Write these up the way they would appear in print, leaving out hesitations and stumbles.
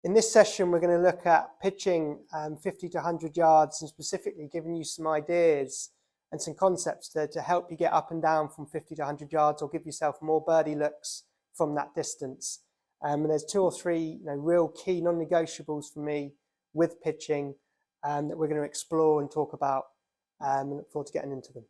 In this session, we're going to look at pitching 50 to 100 yards and specifically giving you some ideas and some concepts to help you get up and down from 50 to 100 yards or give yourself more birdie looks from that distance. And there's two or three real key non-negotiables for me with pitching that we're going to explore and talk about and look forward to getting into them.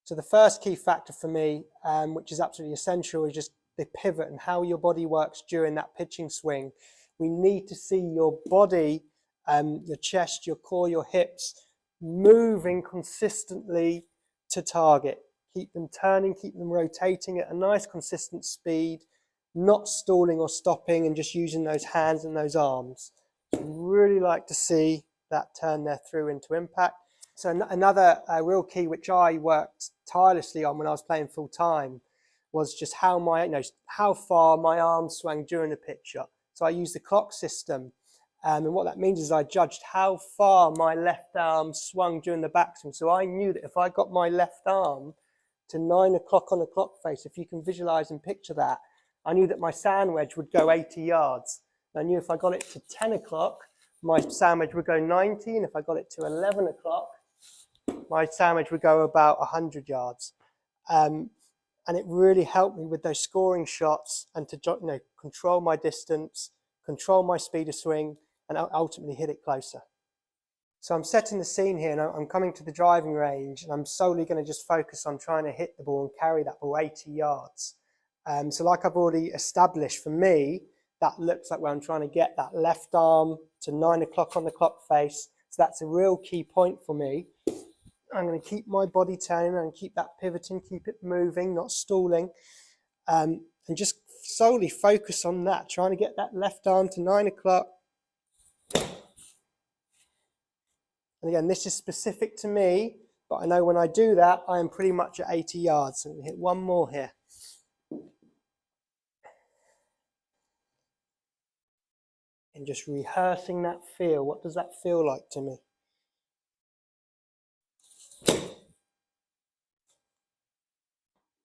So the first key factor for me, which is absolutely essential, is just the pivot and how your body works during that pitching swing. We need to see your body, your chest, your core, your hips moving consistently to target. Keep them turning, keep them rotating at a nice consistent speed, not stalling or stopping and just using those hands and those arms. So really like to see that turn there through into impact. So another real key which I worked tirelessly on when I was playing full time was just how far my arms swung during the pitch shot. So I used the clock system, and what that means is I judged how far my left arm swung during the backswing. So I knew that if I got my left arm to 9 o'clock on the clock face, if you can visualize and picture that, I knew that my sand wedge would go 80 yards. I knew if I got it to 10 o'clock, my sand wedge would go 90, and if I got it to 11 o'clock, my sand wedge would go about 100 yards. And it really helped me with those scoring shots and to control my distance, control my speed of swing, and ultimately hit it closer. So I'm setting the scene here, and I'm coming to the driving range, and I'm solely going to just focus on trying to hit the ball and carry that ball 80 yards. So like I've already established, for me, that looks like where I'm trying to get that left arm to 9 o'clock on the clock face. So that's a real key point for me. I'm going to keep my body turning and keep that pivoting, keep it moving, not stalling, and just solely focus on that, trying to get that left arm to 9 o'clock. And again, this is specific to me, but I know when I do that, I am pretty much at 80 yards. So I'm going to hit one more here. And just rehearsing that feel. What does that feel like to me?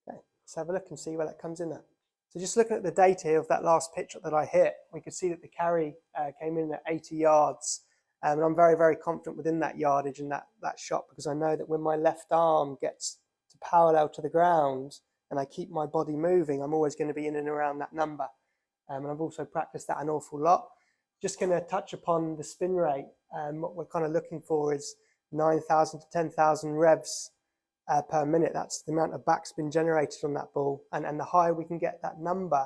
Let's have a look and see where that comes in at. So just looking at the data here of that last pitch that I hit, we could see that the carry came in at 80 yards. And I'm very, very confident within that yardage and that shot, because I know that when my left arm gets to parallel to the ground and I keep my body moving, I'm always going to be in and around that number. And I've also practiced that an awful lot. Just going to touch upon the spin rate. What we're kind of looking for is 9,000 to 10,000 revs per minute. That's the amount of backspin generated on that ball, and the higher we can get that number,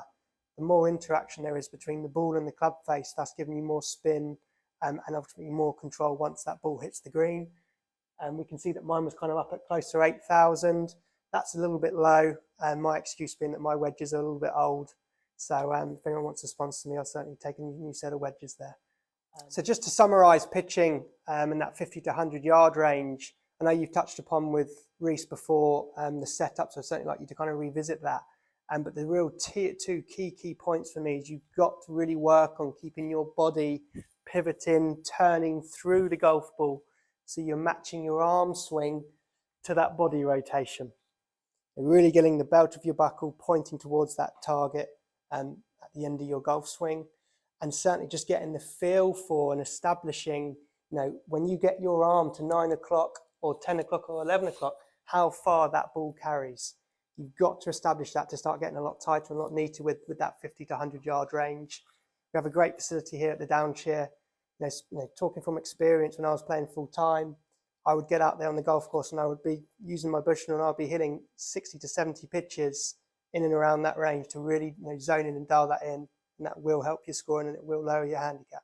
the more interaction there is between the ball and the club face, thus giving you more spin and ultimately more control once that ball hits the green. And we can see that mine was kind of up at close to 8,000. That's a little bit low, and my excuse being that my wedges are a little bit old. So if anyone wants to sponsor me, I'll certainly take a new set of wedges there. So just to summarize pitching in that 50 to 100 yard range, I know you've touched upon with Reese before the setup, so I'd certainly like you to kind of revisit that. But the real two key points for me is you've got to really work on keeping your body pivoting, turning through the golf ball, so you're matching your arm swing to that body rotation. And really getting the belt of your buckle pointing towards that target at the end of your golf swing, and certainly just getting the feel for and establishing, when you get your arm to 9 o'clock or 10 o'clock or 11 o'clock, how far that ball carries. You've got to establish that to start getting a lot tighter and a lot neater with that 50 to 100 yard range. We have a great facility here at the Downshire. Talking from experience, when I was playing full time, I would get out there on the golf course and I would be using my Bushnell, and I'd be hitting 60 to 70 pitches in and around that range to really zone in and dial that in, and that will help your scoring and it will lower your handicap.